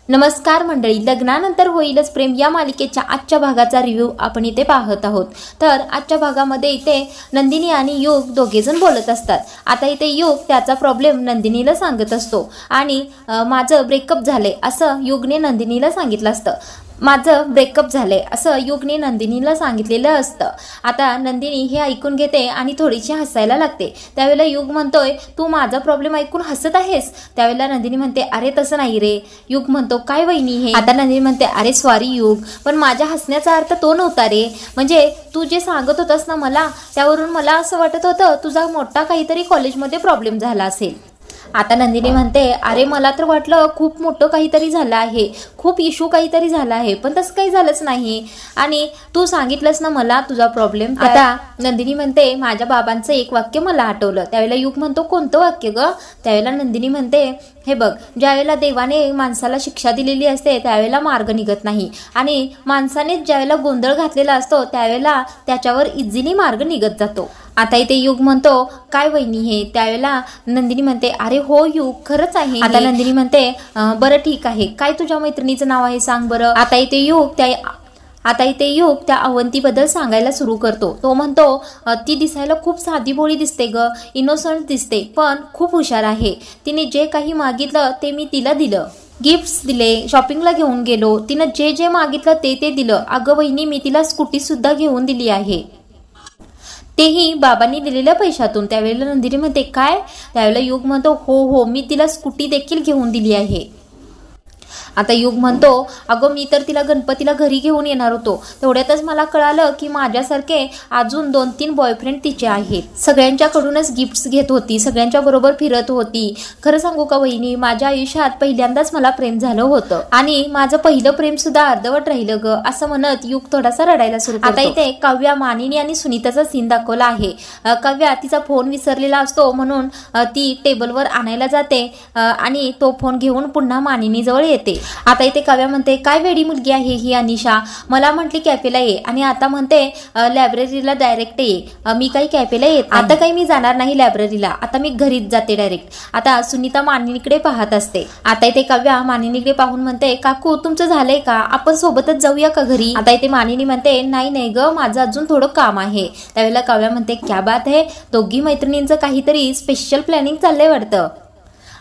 नमस्कार मंडळी, लग्नानंतर होईलच प्रेम या मालिकेच्या आजच्या भागाचा रिव्ह्यू आपण इथे पाहत आहोत। तर आजच्या भागामध्ये इथे नंदिनी आणि युग दोघेजण बोलत असतात। आता इथे युग त्याचा प्रॉब्लेम नंदिनीला सांगत असतो आणि माझं ब्रेकअप झाले असं युगने नंदिनीला सांगितलं असतं। माझं ब्रेकअप झाले असं युगने नंदिनीला सांगितलेलं असतं। आता नंदिनी हे ऐकून घेते आणि थोडीशी हसायला लागते। त्यावेळेला युग म्हणतोय, तू माझा प्रॉब्लेम ऐकून हसत आहेस? त्यावेळेला नंदिनी म्हणते, अरे तसं नाही रे। युग म्हणतो, काय वहिनी हे? आता नंदिनी म्हणते, अरे सॉरी युग, पण माझ्या हसण्याचा अर्थ तो नव्हता रे। म्हणजे तू जे सांगत होतास ना मला, त्यावरून मला असं वाटत होतं तुझा मोठा काहीतरी कॉलेजमध्ये प्रॉब्लेम झाला असेल। आता नंदिनी म्हणते, अरे मला तर वाटलं खूप मोठं काहीतरी झालं आहे, खूप इश्यू काहीतरी झाला आहे, पण तसं काही झालंच नाही आणि तू सांगितलंस ना मला तुझा प्रॉब्लेम। आता नंदिनी म्हणते, माझ्या बाबांचं एक वाक्य मला आठवलं। त्यावेळेला युग म्हणतो, कोणतं वाक्य ग? त्यावेळेला नंदिनी म्हणते, हे बघ, ज्यावेळेला देवाने माणसाला शिक्षा दिलेली असते त्यावेळेला मार्ग निघत नाही आणि माणसाने ज्यावेळेला गोंधळ घातलेला असतो त्यावेळेला त्याच्यावर इझिली मार्ग निघत जातो। आता इथे युग म्हणतो, काय वहिनी हे? त्यावेळेला नंदिनी म्हणते, अरे हो युग, खरंच आहे। आता नंदिनी म्हणते, बरं ठीक आहे, काय तुझ्या मैत्रिणीचं नाव आहे सांग बरं। आता इथे युग त्या अवंतीबद्दल सांगायला सुरू करतो। तो म्हणतो, ती दिसायला खूप साधी भोळी दिसते ग, इनोसंट दिसते, पण खूप हुशार आहे। तिने जे काही मागितलं ते मी तिला दिलं, गिफ्ट्स दिले, शॉपिंगला घेऊन गेलो, तिनं जे जे मागितलं ते दिलं। अगं वहिनी, मी तिला स्कूटी सुद्धा घेऊन दिली आहे, तेही बाबांनी दिलेल्या पैशातून। त्यावेळेला नंदिनी म्हणते, काय? त्यावेळेला युग म्हणतो, हो हो, मी तिला स्कूटी देखील घेऊन दिली आहे। आता युग म्हणतो, अगं मी तर तिला गणपतीला घरी घेऊन येणार होतो, तेवढ्यातच मला कळालं की माझ्यासारखे अजून 2-3 बॉयफ्रेंड तिचे आहेत। सगळ्यांच्याकडूनच गिफ्ट्स घेत होती, सगळ्यांच्या बरोबर फिरत होती। खरं सांगू का वहिनी, माझ्या आयुष्यात पहिल्यांदाच मला प्रेम झालं होतं आणि माझं पहिलं प्रेम सुद्धा अर्धवट राहिलं ग, असं म्हणत युग थोडासा रडायला सुरू करतो। आता इथे काव्या, मानिनी आणि सुनीताचा सीन दाखवला आहे। काव्या तिचा फोन विसरलेला असतो म्हणून ती टेबलवर आणायला जाते आणि तो फोन घेऊन पुन्हा मानिनी जवळ येते। आता इथे काव्या म्हणते, काय वेडी मुलगी आहे ही अनिशा, मला म्हटली कॅफेला ये आणि आता म्हणते लायब्ररीला डायरेक्ट ये। मी काही कॅफेला येत, आता काही मी जाणार नाही लायब्ररीला, आता मी घरीच जाते डायरेक्ट। आता सुनीता मानिनीकडे पाहत असते। आता इथे काव्या मानिनीकडे पाहून म्हणते, काकू तुमचं झालंय का? आपण सोबतच जाऊया का घरी? आता इथे मानिनी म्हणते, नाही ग, माझं अजून थोडं काम आहे। त्यावेळेला काव्या म्हणते, क्या बात है, दोघी मैत्रिणींचं काहीतरी स्पेशल प्लॅनिंग चाललंय वाटतं।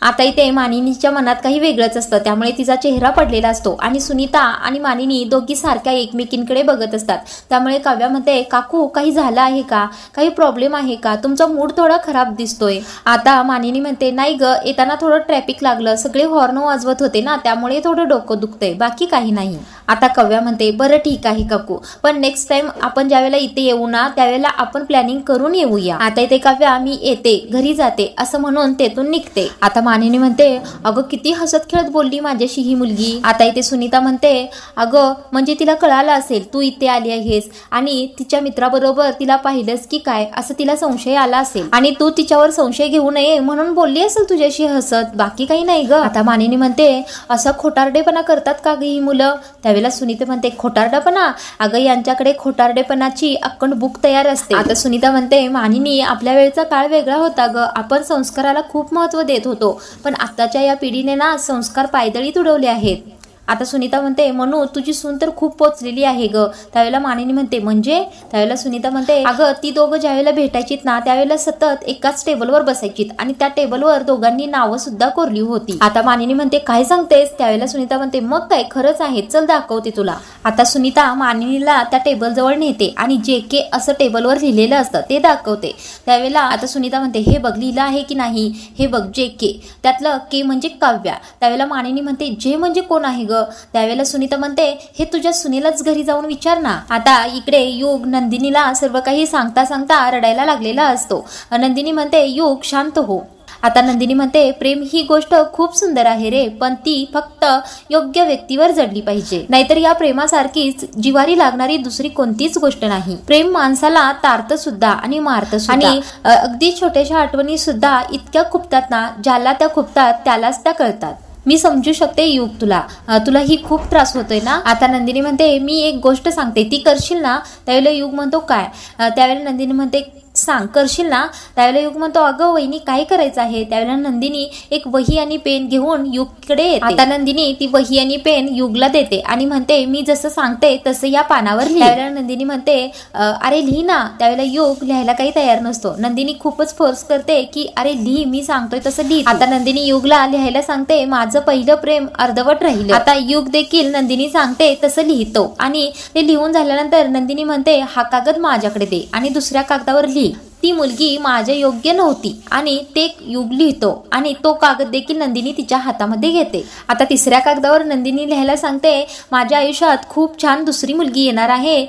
आता इथे मानिनीच्या मनात काही वेगळंच असतं, त्यामुळे तिचा चेहरा पडलेला असतो आणि सुनीता आणि मानिनी दोघी सारख्या एकमेकींकडे बघत असतात। त्यामुळे काव्या म्हणते, काकू काही झालं आहे का? काही प्रॉब्लेम आहे का? तुमचा मूड थोडा खराब दिसतोय। आता मानिनी म्हणते, नाही ग, येताना थोडं ट्रॅफिक लागलं, सगळे हॉर्न वाजवत होते ना, त्यामुळे थोडं डोकं दुखतंय, बाकी काही नाही। आता काव्या म्हणते, बरं ठीक आहे काकू, पण नेक्स्ट टाइम आपण ज्यावेळेला इथे येऊ ना त्यावेळेला आपण प्लॅनिंग करून येऊया। आता इथे काव्या, मी येते, घरी जाते असं म्हणून तेथून निघते। आता मानिनी म्हणते, अगं किती हसत खेळत बोलली माझ्याशी ही मुलगी। आता इथे सुनीता म्हणते, अगं म्हणजे तिला कळालं असेल तू इथे आली आहेस आणि तिच्या मित्राबरोबर तिला पाहिलंस की काय, असं तिला संशय आला असेल आणि तू तिच्यावर संशय घेऊ नये म्हणून बोलली असेल तुझ्याशी हसत, बाकी काही नाही ग। आता मानिनी म्हणते, असं खोटारडेपणा करतात का ग ही मुलं? त्यावेळेला सुनीता म्हणते, खोटारडेपणा? अगं यांच्याकडे खोटारडेपणाची अखंड बुक तयार असते। आता सुनीता म्हणते, मानिनी आपल्या वेळचा काळ वेगळा होता ग, आपण संस्काराला खूप महत्त्व देत होतो, पण आताच्या या पिढीने ना संस्कार पायदळीत उडवले आहेत। आता सुनीता म्हणते, म्हणू तुझी सून तर खूप पोचलेली आहे ग। त्यावेळेला मानिनी म्हणते, म्हणजे? त्यावेळेला सुनीता म्हणते, अगं ती दोघं ज्यावेळेला भेटायचीत ना त्यावेळेला सतत एकाच टेबलवर बसायचीत आणि त्या टेबलवर दोघांनी नावं सुद्धा कोरली होती। आता मानिनी म्हणते, काय सांगतेस? त्यावेळेला सुनीता म्हणते, मग काय, खरंच आहे, चल दाखवते तुला। आता सुनीता मानिनीला त्या टेबल जवळ नेते आणि JK असं टेबलवर लिहिलेलं असतं ते दाखवते। त्यावेळेला आता सुनीता म्हणते, हे बघ लिहिलं आहे की नाही, हे बघ JK, त्यातलं K म्हणजे काव्या। त्यावेळेला मानिनी म्हणते, जे म्हणजे कोण आहे ग? त्यावेळेला सुनीता म्हणते, हे तुझ्या सुनेलाच घरी जाऊन विचार ना। आता इकडे युग नंदिनीला सर्व काही सांगता सांगता रडायला लागलेला असतो। नंदिनी म्हणते, युग शांत हो। आता नंदिनी म्हणते, प्रेम ही गोष्ट खूप सुंदर आहे रे, पण ती फक्त योग्य व्यक्तीवर जडली पाहिजे, नाहीतर या प्रेमासारखीच जिवारी लागणारी दुसरी कोणतीच गोष्ट नाही। प्रेम माणसाला तारतं सुद्धा आणि मारतं सुद्धा आणि अगदी छोट्याशा आठवणी सुद्धा इतक्या खुपतात ना, ज्याला त्या खुपतात त्यालाच त्या कळतात। मी समजू शकते युग, तुला ही खूप त्रास होतोय ना। आता नंदिनी म्हणते, मी एक गोष्ट सांगते ती करशील ना? त्यावेळेला युग म्हणतो, काय? त्यावेळेला नंदिनी म्हणते, सांग, करशील ना? त्यावेळेला युग म्हणतो अगं वहिनी काय करायचं आहे? त्यावेळेला नंदिनी एक वही आणि पेन घेऊन युगकडे येते. आता नंदिनी ती वही आणि पेन युगला देते आणि म्हणते मी जसं सांगते तसं या पानावर लिही. त्यावेळेला नंदिनी म्हणते अरे लिही ना. त्यावेळेला युग लिहायला काही तयार नसतो. नंदिनी खूपच फोर्स करते की अरे लिही, मी सांगतोय तसं लिही. आता नंदिनी युगला लिहायला सांगते माझं पहिलं प्रेम अर्धवट राहिलं. आता युग देखील नंदिनी सांगते तसं लिहितो आणि ते लिहून झाल्यानंतर नंदिनी म्हणते हा कागद माझ्याकडे दे आणि दुसऱ्या कागदावर लिही ती मुलगी माझ्या योग्य नव्हती आणि ते युग लिहितो आणि तो कागद देखील नंदिनी तिच्या हातामध्ये घेते. आता तिसऱ्या कागदावर नंदिनी लिहायला सांगते माझ्या आयुष्यात खूप छान दुसरी मुलगी येणार आहे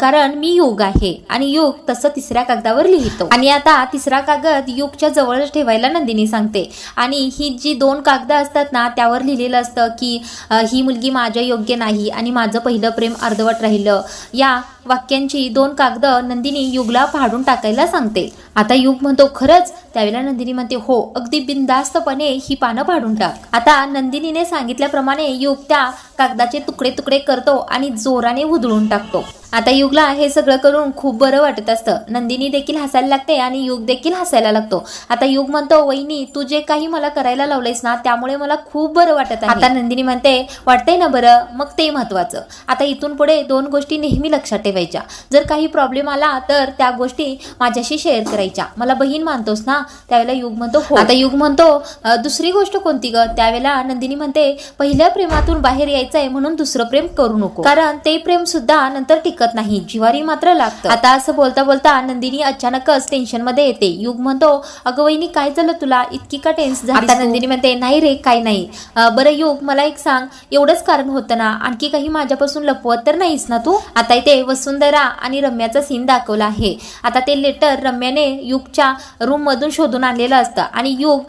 कारण मी युग आहे आणि युग तसं तिसऱ्या कागदावर लिहितो. आणि आता तिसरा कागद युगच्या जवळच ठेवायला नंदिनी सांगते आणि ही जी 2 कागद असतात ना त्यावर लिहिलेलं असतं की ही मुलगी माझ्या योग्य नाही आणि माझं पहिलं प्रेम अर्धवट राहिलं. या वाक्यांची 2 कागद नंदिनी युगला फाडून टाकायला सांगते. आता युग म्हणतो खरंच? त्यावेळेला नंदिनी म्हणते हो, अगदी बिनधास्तपणे ही पानं फाडून टाक. आता नंदिनीने सांगितल्याप्रमाणे युग त्या कागदाचे तुकडे तुकडे करतो आणि जोराने उधळून टाकतो. आता युगला हे सगळं करून खूप बरं वाटत असतं. नंदिनी देखील हसायला लागते आणि युग देखील हसायला लागतो. आता युग म्हणतो वहिनी तू जे काही मला करायला लावलेस ना त्यामुळे मला खूप बरं वाटत आहे. आता नंदिनी म्हणते वाटतंय ना बरं, मग ते महत्वाचं. आता इथून पुढे 2 गोष्टी नेहमी लक्षात ठेवायच्या. जर काही प्रॉब्लेम आला तर त्या गोष्टी माझ्याशी शेअर करायच्या. मला बहीण मानतोस ना? त्यावेळेला युग म्हणतो हो. आता युग म्हणतो दुसरी गोष्ट कोणती ग? त्यावेळेला नंदिनी म्हणते पहिल्या प्रेमातून बाहेर यायचंय म्हणून दुसरं प्रेम करू नको, कारण ते प्रेम सुद्धा नंतर टिकत नाही, जिवारी मात्र लागतं. आता असं बोलता बोलता नंदिनी अचानकच टेन्शन मध्ये येते. युग म्हणतो अगं वहिनी काय झालं तुला, इतकी का टेन्स झाली? आता नंदिनी म्हणते नाही रे काही नाही. बरं युग मला एक सांग, एवढंच कारण होतं ना, आणखी काही माझ्यापासून लपवत तर नाहीस ना तू? आता इथे वसुंधरा आणि रम्याचा सीन दाखवला आहे. आता ते लेटर रम्याने युगच्या रूम मधून शोधून आणलेलं असतं आणि युग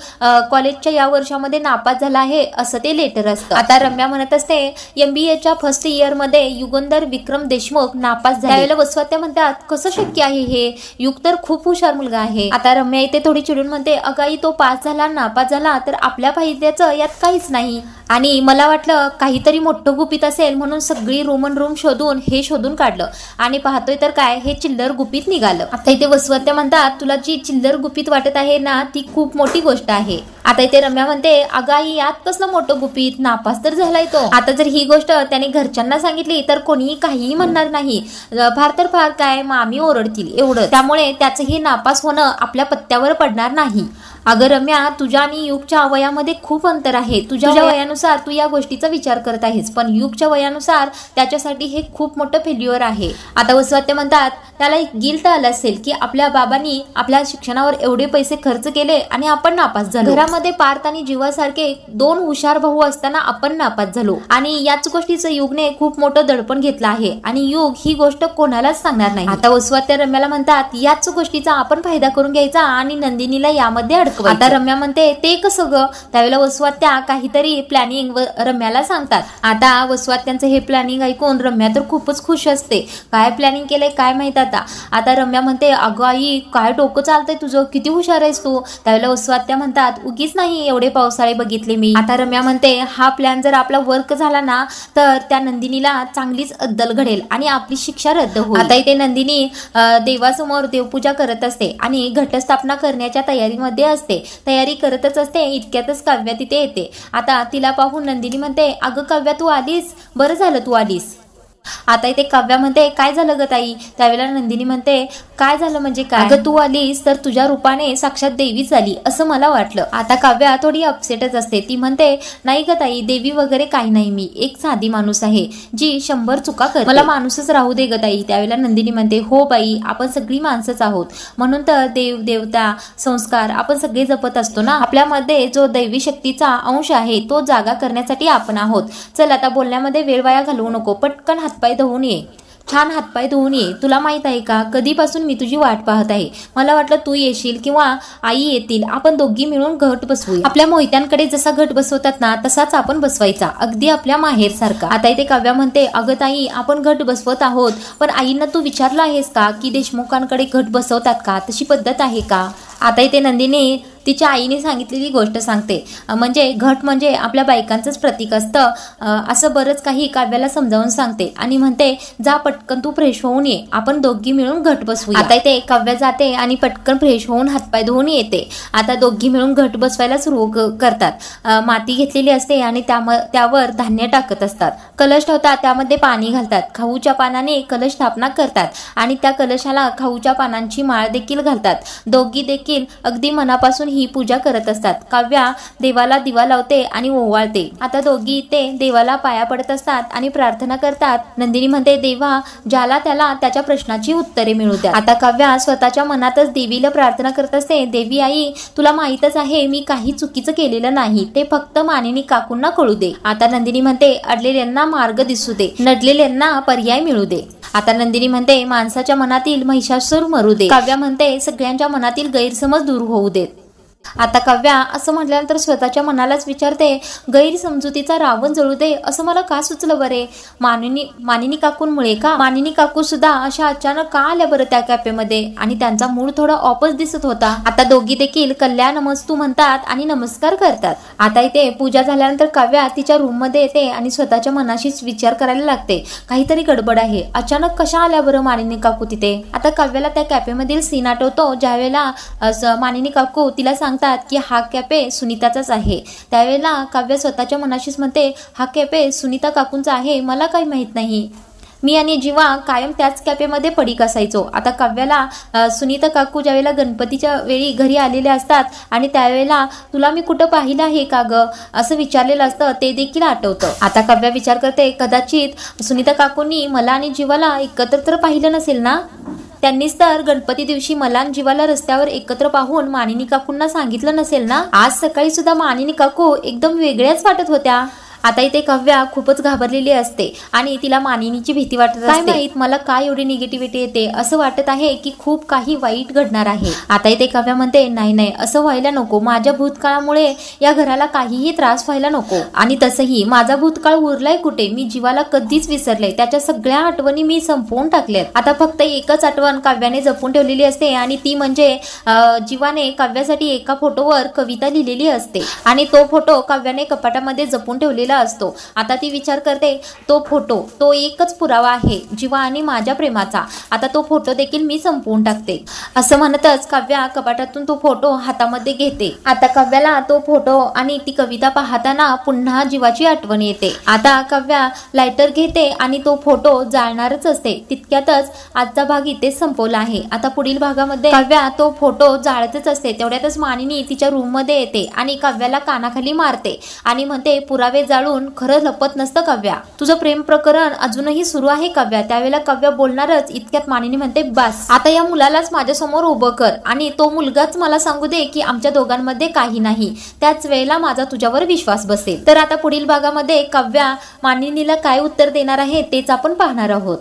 कॉलेजच्या या वर्षामध्ये नापास झाला आहे असं ते लेटर असतं. आता रम्या म्हणत असते MBAच्या फर्स्ट इयर मध्ये युगंधर विक्रम देशमुख नापास झाले. त्यावेळेला वसुआत्या म्हणतात कसं शक्य आहे हे, युग तर खूप हुशार मुलगा आहे. आता रम्या इथे थोडी चिडून म्हणते अगाई तो पास झाला नापास झाला तर आपल्या फायद्याचं यात काहीच नाही आणि मला वाटलं काहीतरी मोठं गुपित असेल म्हणून सगळी रूम शोधून हे शोधून काढलं आणि पाहतोय तर काय हे चिल्लर गुपित निघालं. आता इथे वसुआत्या म्हणतात तुला जी चिल्लर गुपित वाटत आहे ना ती खूप मोठी गोष्ट आहे. आता इथे रम्या म्हणते अगाई यात कसलं मोठं गुपित, नापास तर झालाय तो. आता जर ही गोष्ट त्याने घरच्यांना सांगितली तर कोणीही काहीही म्हणणार नाही, फार तर फार काय मामी ओरडतील एवढं. त्यामुळे त्याचं हे नापास होणं आपल्या पत्त्यावर पडणार नाही. अगं रम्या तुझ्या आणि युगच्या वयामध्ये खूप अंतर आहे. तुझ्या वयानुसार तू या गोष्टीचा विचार करत आहेस पण युगच्या वयानुसार त्याच्यासाठी हे खूप मोठं फेल्युअर आहे. आता वसुआत्या म्हणतात त्याला एक गिल्ट आलं असेल की आपल्या बाबांनी आपल्या शिक्षणावर एवढे पैसे खर्च केले आणि आपण नापास झालो. घरामध्ये पार्थ आणि जीवासारखे 2 हुशार भाऊ असताना आपण नापास झालो आणि याच गोष्टीचं युगने खूप मोठं दडपण घेतलं आहे आणि युग ही गोष्ट कोणालाच सांगणार नाही. आता वसुआत्या रम्याला म्हणतात याच गोष्टीचा आपण फायदा करून घ्यायचा आणि नंदिनीला यामध्ये आता रम्या म्हणते ते कसं ग? त्यावेळेला वसुआत्या काहीतरी प्लॅनिंग रम्याला सांगतात. आता वसुआत्यांचं हे प्लॅनिंग ऐकून रम्या तर खूपच खुश असते. काय प्लॅनिंग केलंय काय माहित आता. आता रम्या म्हणते अगं आई काय डोकं चालतंय तुझं, किती हुशार आहेस तू. त्यावेळेला वसुआत्या म्हणतात उगीच नाही एवढे पावसाळे बघितले मी. आता रम्या म्हणते हा प्लॅन जर आपला वर्क झाला ना तर त्या नंदिनीला चांगलीच अद्दल घडेल आणि आपली शिक्षा रद्द होईल. आता इथे नंदिनी देवासमोर देवपूजा करत असते आणि घटस्थापना करण्याच्या तयारीमध्ये असते. तयारी करतच असते इतक्यातच काव्या तिथे येते. आता तिला पाहून नंदिनी म्हणते अगं काव्या तू आलीस, बरं झालं तू आलीस. आता इथे काव्या म्हणते काय झालं ग ताई. त्यावेळेला नंदिनी म्हणते काय झालं म्हणजे काय, अगं तू आलीस तर तुझ्या रूपाने साक्षात देवीच आली असं मला वाटलं. आता काव्या थोडी अपसेटच असते. ती म्हणते नाही ग ताई देवी वगैरे काही नाही, मी एक साधी माणूस आहे जी 100 चुका करते, मला माणूसच राहू दे ग ताई. त्यावेळेला नंदिनी म्हणते हो बाई आपण सगळी माणसंच आहोत म्हणून तर देव देवता संस्कार आपण सगळे जपत असतो ना. आपल्यामध्ये जो दैवी शक्तीचा अंश आहे तो जागा करण्यासाठी आपण आहोत. चल आता बोलण्यामध्ये वेळ वाया घालवू नको, पटकन हातपाय धुवून ये, छान हातपाय धुवून ये. तुला माहित आहे का कधीपासून मी तुझी वाट पाहत आहे. मला वाटलं तू येशील किंवा आई येतील, आपण दोघी मिळून घट बसवूया. आपल्या मोहित्यांकडे जसा घट बसवतात ना तसाच आपण बसवायचा, अगदी आपल्या माहेर सारखा. आता इथे काव्या म्हणते अगं ताई आपण घट बसवत आहोत पण आईंना तू विचारलं आहेस का की देशमुखांकडे घट बसवतात का, तशी पद्धत आहे का. आता इथे नंदिनी तिच्या आईने सांगितलेली गोष्ट सांगते. म्हणजे घट म्हणजे आपल्या बायकांचंच प्रतीक असतं असं बरंच काही काव्याला समजावून सांगते आणि म्हणते जा पटकन तू फ्रेश होऊन ये, आपण दोघी मिळून घट बसवूया. आता इथे काव्या जाते आणि पटकन फ्रेश होऊन हातपाय धुवून येते. आता दोघी मिळून घट बसवायला सुरू करतात. माती घेतलेली असते आणि त्यावर धान्य टाकत असतात. कलश ठेवतात, त्यामध्ये पाणी घालतात. खाऊच्या पानाने कलश स्थापना करतात आणि त्या कलशाला खाऊच्या पानांची माळ देखील घालतात. दोघी देखील अगदी मनापासून ही पूजा करत असतात. काव्या देवाला दिवा लावते आणि ओवाळते. आता दोघी ते देवाला पाया पडत असतात आणि प्रार्थना करतात. नंदिनी म्हणते देवा ज्याला त्याला त्याच्या प्रश्नाची उत्तरे मिळू द्या. आता काव्या स्वतःच्या मनातच देवीला प्रार्थना करत असते. देवी आई तुला माहीतच आहे मी काही चुकीचं केलेलं नाही, ते फक्त मानिनी काकूंना कळू दे. आता नंदिनी म्हणते अडलेल्यांना मार्ग दिसू दे, नडलेल्यांना पर्याय मिळू दे. आता नंदिनी म्हणते माणसाच्या मनातील महिषासूर मरू दे. काव्या म्हणते सगळ्यांच्या मनातील गैरसमज दूर होऊ देत. आता काव्या असं म्हटल्यानंतर स्वतःच्या मनालाच विचारते गैरसमजुतीचा रावण जळू दे असं मला का सुचलं बरे? मानिनी काकूंमुळे का? मानिनी काकू सुद्धा अशा अचानक का आल्या बरं त्या कॅफेमध्ये? आणि त्यांचा मूड थोडा ऑपच दिसत होता. आता दोघी देखील कल्याणमस्तू म्हणतात आणि नमस्कार करतात. आता इथे पूजा झाल्यानंतर काव्या तिच्या रूम मध्ये येते आणि स्वतःच्या मनाशीच विचार करायला लागते काहीतरी गडबड आहे. अचानक कशा आल्या बरं मानिनी काकू तिथे? आता काव्याला त्या कॅफेमधील सीन आठवतो ज्यावेळेला मानिनी काकू तिला सांगतात की हा कॅफे सुनीताचाच आहे. त्यावेळेला काव्या स्वतःच्या मनाशीच म्हणते हा कॅफे सुनीता काकूंचा आहे, मला काही माहित नाही. मी आणि जीवा कायम त्याच कॅफेमध्ये पडीक असायचो. आता काव्याला सुनीता काकू ज्यावेळेला गणपतीच्या वेळी घरी आलेले असतात आणि त्यावेळेला तुला मी कुठं पाहिलं आहे का ग असं विचारलेलं असतं ते देखील आठवतं. आता काव्या विचार करते कदाचित सुनीता काकूंनी मला आणि जीवाला एकत्र तर पाहिलं नसेल ना, त्यांनीच तर गणपती दिवशी मला आणि जीवाला रस्त्यावर एकत्र पाहून मानिनी काकूंना सांगितलं नसेल ना. आज सकाळी सुद्धा मानिनी काकू एकदम वेगळ्याच वाटत होत्या. आता इथे काव्या खूपच घाबरलेली असते आणि तिला मानिनीची भीती वाटत असते. काय माहित मला काय एवढी निगेटिव्हिटी येते, असं वाटत आहे की खूप काही वाईट घडणार आहे. आता इथे काव्या म्हणते नाही नाही असं व्हायला नको, माझ्या भूतकाळामुळे या घराला काहीही त्रास व्हायला नको. आणि तसंही माझा भूतकाळ उरलाय कुठे? मी जीवाला कधीच विसरले, त्याच्या सगळ्या आठवणी मी संपवून टाकल्यात. आता फक्त एकच आठवण काव्याने जपून ठेवलेली असते आणि ती म्हणजे जीवाने काव्यासाठी एका फोटोवर कविता लिहिलेली असते आणि तो फोटो काव्याने कपाटामध्ये जपून ठेवलेला असतो. आता ती विचार करते तो फोटो तो एकच पुरावा आहे जीवा आणि माझ्या प्रेमाचा. आता तो फोटो देखील मी संपवून टाकते. असं म्हणतच काव्या कपाटातून तो फोटो हातामध्ये घेते. आता काव्याला तो फोटो आणि ती कविता पाहताना पुन्हा जीवाची आठवण येते. आता काव्या लायटर घेते आणि तो फोटो जाळणारच असते. तितक्यातच आजचा भाग इथेच संपवला आहे. आता पुढील भागामध्ये काव्या तो फोटो जाळतच असते. तेवढ्यातच मानिनी तिच्या रूम मध्ये येते आणि काव्याला कानाखाली मारते आणि म्हणते पुरावे जाळून खरं लपत नसतं काव्या, तुझं प्रेम प्रकरण अजूनही सुरू आहे काव्या. त्यावेळेला काव्या बोलणारच इतक्यात मानिनी म्हणते बस आता या मुलालाच माझ्या समोर उभं कर आणि तो मुलगाच मला सांगू दे की आमच्या दोघांमध्ये काही नाही, त्याच वेळेला माझा तुझ्यावर विश्वास बसेल. तर आता पुढील भागामध्ये काव्या मानिनीला काय उत्तर देणार आहे तेच आपण पाहणार आहोत.